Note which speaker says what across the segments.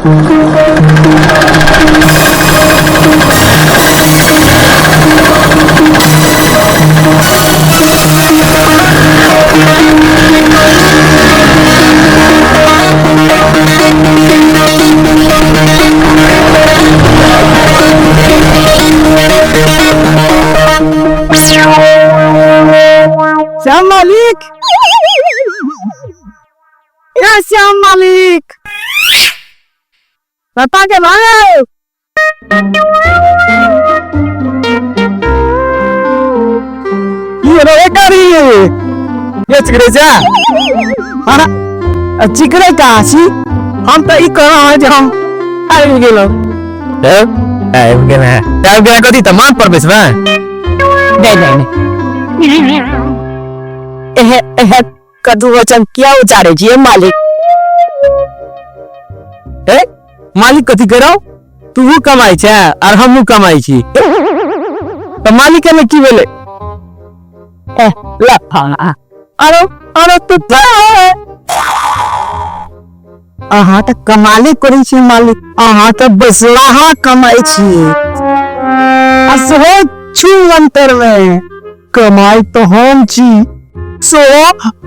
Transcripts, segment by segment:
Speaker 1: श्याम मालिक, या श्याम मालिक, पता के भाई ये रे गाड़ी ये चिकरे जा हां चिकरे का छी हम तो ई कह है जे हम आबि गेलो
Speaker 2: आबि गेल है तब गेल कथि त मान पर बेसबा
Speaker 1: नहीं कदू वचन क्या उचारे जी मालिक
Speaker 2: मालिक कथि करो तू कमाई छै और हमहू कमाई छी तो मालिक में की भेले
Speaker 1: अरे तू अहाँ तो कमाले करै छी मालिक अहाँ तो बसलाहा कमाई छी असहो छु अंतर में कमाई तो हम छी सो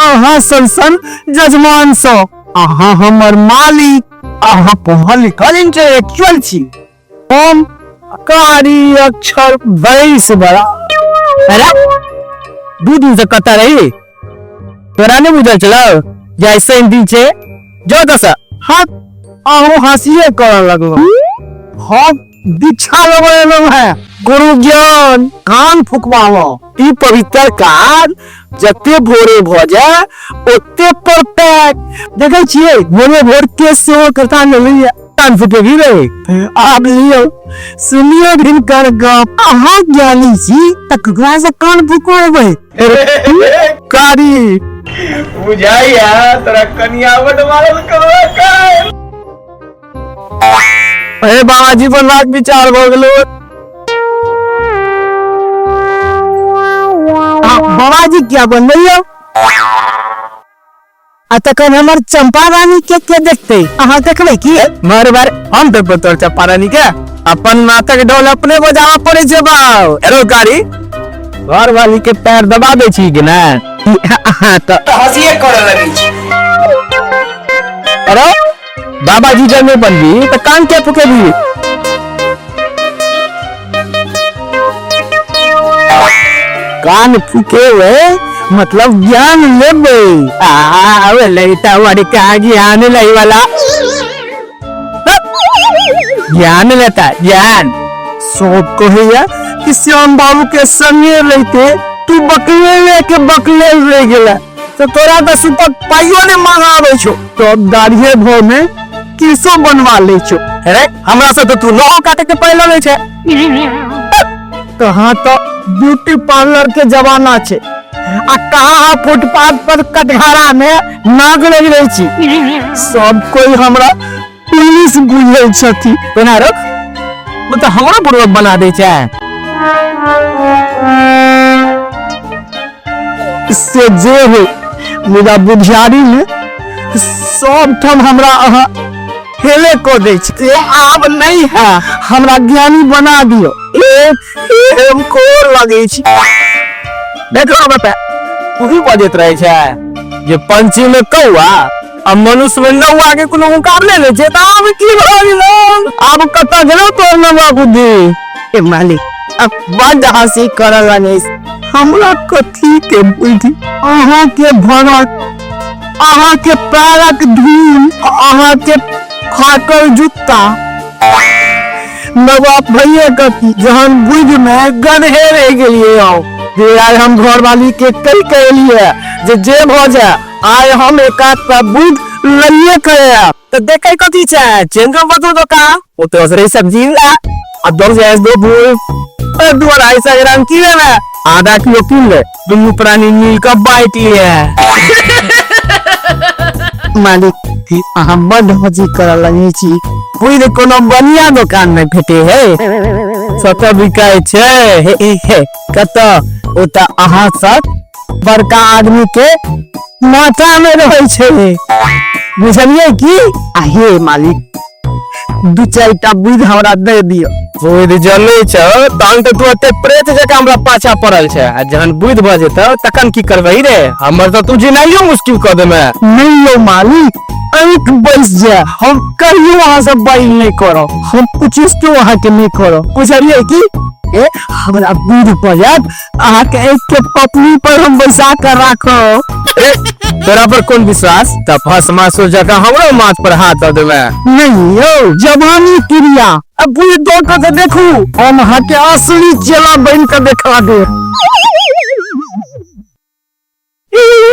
Speaker 1: अहाँ संसन जजमान सो अहाँ हमर मालिक अहाँ पढ़ल लिखल इंटेलेक्चुअल छी हम कारी अक्षर 22 बड़ा
Speaker 2: अरे 2 दिन से कता रही तोरा ने बुझल चलो जैसे दिन छे जो दस
Speaker 1: हाथ आहू हंसिए कर लगलो हम दीक्षा लगलो है गुरु ज्ञान कान फुकवालो ई पवित्र काज जते भोरे भ जाए ओते परफेक्ट देखे छिए भोरे भोर के सेवा करता नहीं कान फुके भी रे आप लियो सुनियो दिन कर गप अहाँ ज्ञानी छी तकरा से कान फुकवाबे कारी
Speaker 2: बुझाइया तोरा कनिया बड मारल करो का
Speaker 1: अरे बाबाजी पर रात विचार भ गेलो बाबाजी क्या बन रही हो तखन हमर चंपा रानी के देखते अहाँ देखबै की
Speaker 2: मार बार हम देखब तोर चंपा रानी के अपन नाटक डोल अपने बजावा पड़े छै बाऊ एरो गाड़ी घर वाली के पैर दबा दे छी कि ना तो हंसिए करे लगी छी अरे बाबाजी जब में बनबी तो कान के फुके भी
Speaker 1: कान फुके वे मतलब ज्ञान लेबे
Speaker 2: आवे लेता वाड़ी का ज्ञान लई वाला ज्ञान लेता ज्ञान
Speaker 1: सब कहिया कि श्याम बाबू के संगे रहते तू बकले लेके बकले ले गेला तो तोरा तो सुपर पाइयो ने मांगावे छो तो दाढ़िए भो में किसो बनवा ले छो
Speaker 2: अरे हमरा से तो तू नौ काटे के पहले ले छे
Speaker 1: कहां तो ब्यूटी पार्लर के जमाना छे आ कहां फुटपाथ पर कटघरा में नाग लग रही छी सब कोई हमरा पुलिस बुझै छथि
Speaker 2: बना रख वो तो हमरा पूर्वक बना दे छे
Speaker 1: इससे जे हो मुदा बुझारी में सब ठम हमरा अहाँ हेले को दे छे आब नहीं है हमरा ज्ञानी बना दियो एक को लगे छी
Speaker 2: देखो बापा वही बजत रहे छे जे पंछी में कौआ अब मनुष्य में नौआ के कोनो मुकाबले ले छे त अब की भ गेलो
Speaker 1: अब कत गेलो तोर नवा बुद्धि ए मालिक अब बड़ हंसी करल नहीं हमरा कथी के बुद्धि अहाँ के भरत अहाँ के पैरक धूल अहाँ के फाटल जूता नवा भैया कथी जहन बुद्धि में गधे रह गेलिए आओ यार हम घर वाली के कई कहलिए जे भ जाए आय हम एक आध पर बुध लइए करे
Speaker 2: तो देखे कथी छे चेंगो बतो तो का ओ तो असरे सब्जी ला अब 2 जायज 2 भूल 2.5 ग्राम की लेना आधा किलो किल ले दुनु प्राणी मिल का बाइट लिए
Speaker 1: मालिक हम बड़ मजी कर लगी छी
Speaker 2: कोई ने कोनो बढ़िया दुकान में भेटे है सत बिकाय छे हे कत ओता अहाँ सब बड़का आदमी के माथा में रहे छे
Speaker 1: बुझलिए की आहे मालिक दू चारिटा बुध हमरा दे दियो।
Speaker 2: बुध जले छ तहन तो तू एते प्रेत जका हमरा पाछा पड़ल छै आ जहन बुध भ जेतौ तखन की करबही रे? हमर तो तू जिनाइयो मुश्किल क देमे।
Speaker 1: नहीं लो मालिक, एक बैस जा, हम कहियो वहां से बाइल नहीं करो, हम कुछ इसके वहां के नहीं करो। बुझलिए की ए हमरा बुध पजत अहाँ के एक के पत्नी पर हम बैसा कर राखो।
Speaker 2: तोरा पर कौन विश्वास? त फस मासो जका हमरो माथ पर हाथ द देमे।
Speaker 1: नहीं यो जवानी क्रिया, अब बुध दो के देखू, हम अहाँ के असली चेला बन के देखा दे।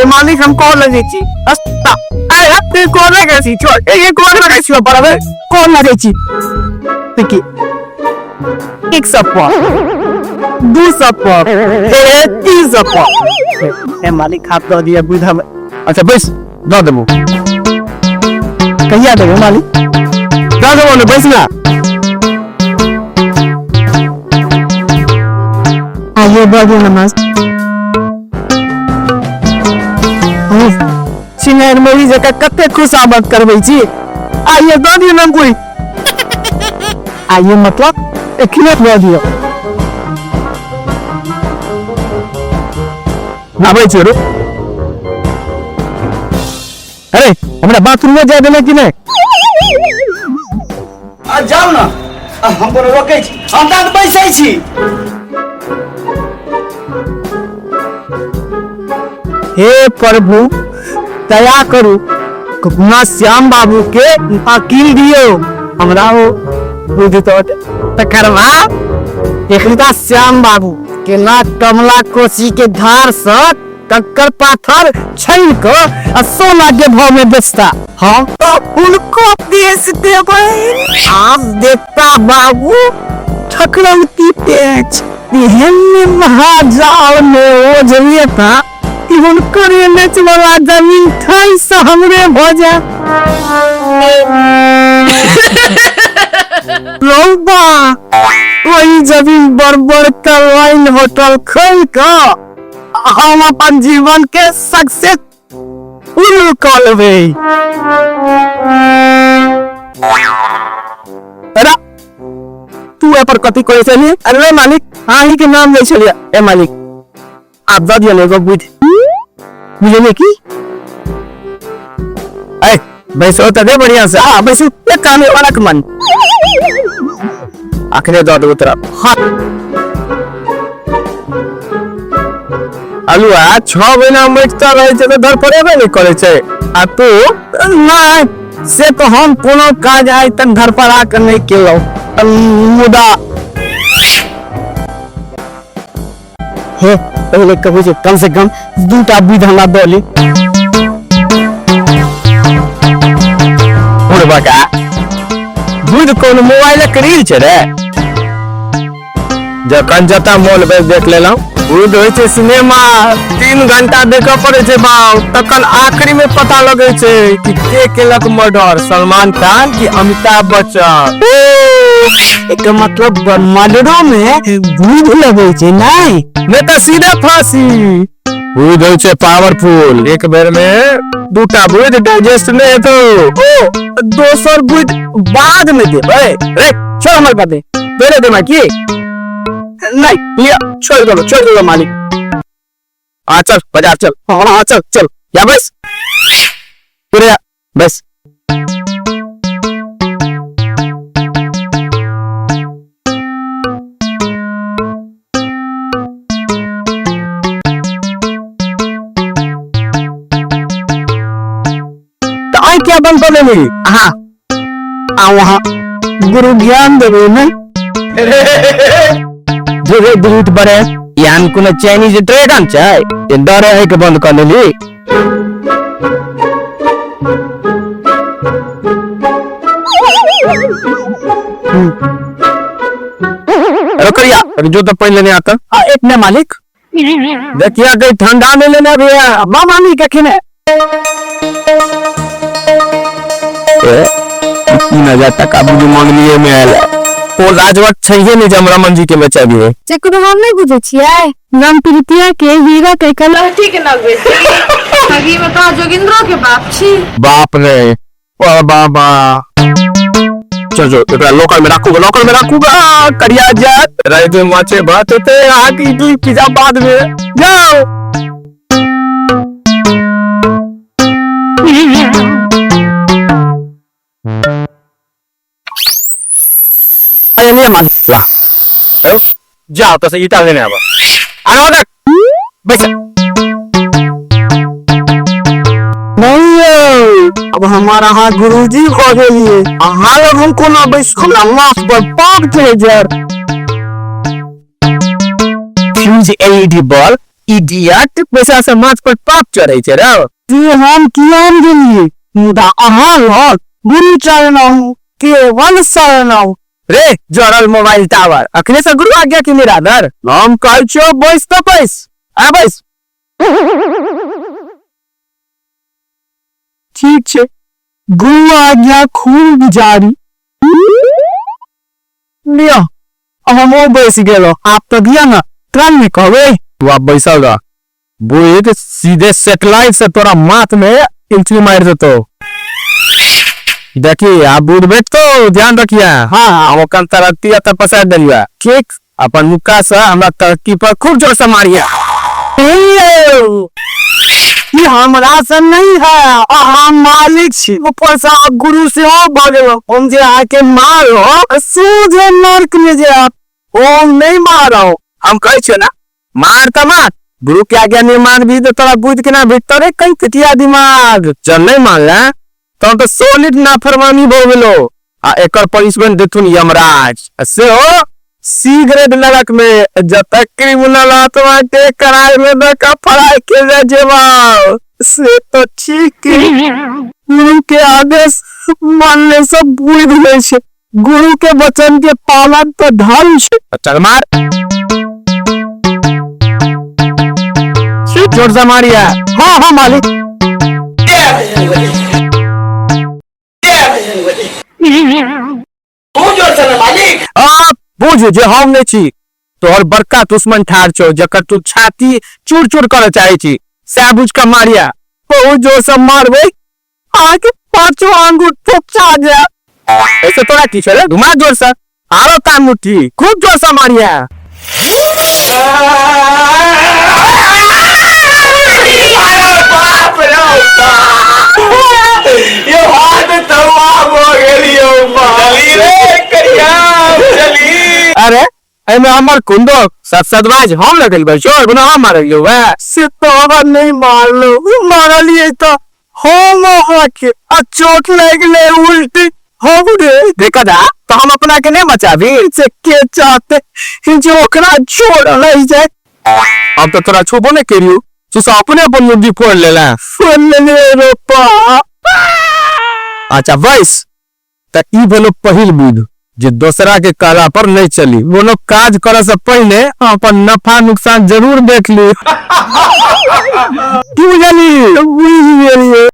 Speaker 2: मालिक हम कॉल लगे छी अस्ता अरे हत्ते कॉल लगे छी छोड़ ये कॉल लगे छी बराबर
Speaker 1: कौन लगे छी देखी एक सप्पा दू सप्पा तीन सप्पा ए मालिक हाथ दो दिया बुधा में।
Speaker 2: अच्छा बस दो देबो
Speaker 1: कहिया देबो मालिक?
Speaker 2: दो देबो ने बस ना
Speaker 1: आइए बाबू नमस्ते। सिंगर मेरी जगह कते खुशामद करबै छी। आइए दो दियो ना कोई आइए मतलब एक मिनट दो दियो।
Speaker 2: आबै छी रो अरे हमरा बाथरूम में जाय देले कि नहीं?
Speaker 3: आ जाओ ना हम को रोकै छी, हम त बैसै छी।
Speaker 1: हे प्रभु दया करू, अपना श्याम बाबू के अकील दियो हमरा वो बुझ तो तकरवा एकटा श्याम बाबू के ना कमला कोसी के धार से कंकर पाथर छइन के आ सोना के भाव में बेचता। हम तो उनको देश देबै। आप देखता बाबू ठकरौती पेच एहन महाजाल में ओ जलिए था उनकर नेच वाला जमीन ठाई से हमरे भजा लौबा वही जमीन बड़ का वाइन होटल खोल का हम अपन जीवन के सक्सेस फुल कर लेबै। अरे तू ए पर कथी कहै छली? अरे मालिक अहीं के नाम लै छलिए। ए मालिक आप दऽ दियौ एगो बुझ बुझलिए की?
Speaker 2: ए बैसो त दे बढ़िया से।
Speaker 1: हां बैसू एक काम वाला के मन
Speaker 2: अखने दऽ देबो तोरा।
Speaker 1: हां
Speaker 2: अलुआ 6 महीना मटता रहे छै त धर पड़ेबे नहीं करे छै आ तू
Speaker 1: नहीं से तो हम कोनो काज आइ तक घर पर आकर नहीं केलौ मुदा हे पहले कहू जे कम से कम दूटा बुध हमरा दली।
Speaker 2: बका बुध कोन मोबाइल के रील छै रे? जखन जता मॉल में देख लेलौ बुध होय छै सिनेमा 3 घंटा देखऽ पड़े छै बाऊ, तखन आखिरी में पता लगे छै कि के केलक मर्डर, सलमान खान की अमिताभ बच्चन।
Speaker 1: एक मतलब मर्डरों में बुध लगे छै नहीं
Speaker 2: त सीधा फांसी। बुध होय छै पावरफुल, एक बेर में दूटा बुध डाइजेस्ट नहीं हेतौ।
Speaker 1: ओ दोसर बुध बाद में देबै।
Speaker 2: रे छोड़ हमर बात पहले दे की
Speaker 1: नहीं लिया छोड़ दो मालिक।
Speaker 2: आ चल बाजार चल।
Speaker 1: हाँ चल चल
Speaker 2: या बस पूरे बस।
Speaker 1: क्या बन तो नहीं? हाँ वहाँ गुरु ज्ञान देवे ना
Speaker 2: जो दूध बड़े यान कोनो चाइनीज ड्रैगन छै ये डरे है के बंद कर लेली। रुकरिया अभी जो तो पहले नहीं आता।
Speaker 1: एक ने मालिक
Speaker 2: देखिए कहीं ठंडा नहीं लेना भैया
Speaker 1: मामा नहीं कखने
Speaker 2: 3000 टका बुझू मांग लिए में आयल ओ राजवट छैहे नहीं जम रमन जी के बचा भी है।
Speaker 4: चकरो हम नहीं बुझे छियै राम प्रीतिया के हीरा के कलर
Speaker 5: ठीक ना बेटी अभी बता जोगिंद्रो के बाप छी।
Speaker 2: बाप रे ओ बाबा चल जो एकरा लोकल में रखूंगा करिया जात रात में माछे भात होते आके इडली पिज्जा बाद में जाओ।
Speaker 1: अरे नहीं मान ला
Speaker 2: जाओ तो से ईटा लेने आवा आना तक बैठ।
Speaker 1: नहीं अब हमारा हाथ गुरुजी खो गए हाल हमको ना बैसल माफ पर पाप थे जर
Speaker 2: फ्यूज एलईडी बल्ब इडियट पैसा से माछ पर पाप चढ़े छे रे।
Speaker 1: जे हम कियान गेलिए मुदा अहाँ लग गुरु चरण केवल शरण
Speaker 2: रे जरल मोबाइल टावर अखने से गुरु आज्ञा की निरादर हम कहै छो बैस तो बैस आ बैस।
Speaker 1: ठीक छे गुरु आज्ञा खूब जारी लिया हम बैस गेलो आप तो दिया ना ट्रेन में कहबे
Speaker 2: तू आप बैसल रह बुझ सीधे सैटेलाइट से तोरा माथ में इंची मार देतो। देखिए आप बूढ़ बैठ तो ध्यान रखिए। हाँ हम ओकन तरक्की तब पसार दिलिया ठीक अपन मुक्का से हमरा तरक्की पर खूब जोर से मारिया।
Speaker 1: ये हमारा से नहीं है हम मालिक छी ऊपर से आप गुरु से हो भगलो हम जे आके मारो सीधे नरक में जे आप हम नहीं मारो
Speaker 2: हम कहे छो ना मार त मार गुरु के आज्ञा निर्माण भी तो तोरा बुझ के ना भीतर कहीं कटिया दिमाग जब नहीं मानला तो सॉलिड नाफरमानी हो गेलो आ एकर पनिशमेंट देथुन यमराज से हो सी ग्रेड नरक में जब तक क्रिमिनल आत्मा के करार में धक्का फराई के जेवा से तो ठीक गुरु के आदेश मानने से बुझ गए छे गुरु के वचन के पालन तो धर्म छे। चल मार जोर से मारिया।
Speaker 1: हाँ हाँ मालिक
Speaker 3: मालिक
Speaker 2: आप बुझ जे हम नहीं छी तोहर बड़का दुश्मन ठार छो जकर तू छाती चूर चूर करे चाहे छी सह बुझ के मारिया बहुत जोर से मारबे आके पांचों आंगुर ठोकचा जा ऐसे तोरा की चले घुमा जोर से आरो कान मुट्ठी खूब जोर से मारिया।
Speaker 3: ये हाथ तमाम हो गेलियो चली रे करिया चली।
Speaker 2: अरे एमे हमर कुंडो सदवाज हम लगल बा चोर बना हम मारियो वा
Speaker 1: से तो अगर नहीं मारलो मारलिए तो हम हाके चोट लग ले उल्टी हम रे
Speaker 2: देखा जा तो हम अपना के नहीं बचाबी
Speaker 1: से के चाहते जो ओकरा छोड़ नहीं जाए
Speaker 2: अब तो तोरा छुबो नहीं करियो तू अपने अपन मुंडी फोड़ लेला
Speaker 1: रोपा।
Speaker 2: अच्छा वैस त ई भेलो पहिल बुध जे दूसरा के काला पर नहीं चली वो लोग काज करे से पहले अपन नफा नुकसान जरूर देख ली।
Speaker 1: क्यों जानी बुझ गेलिए।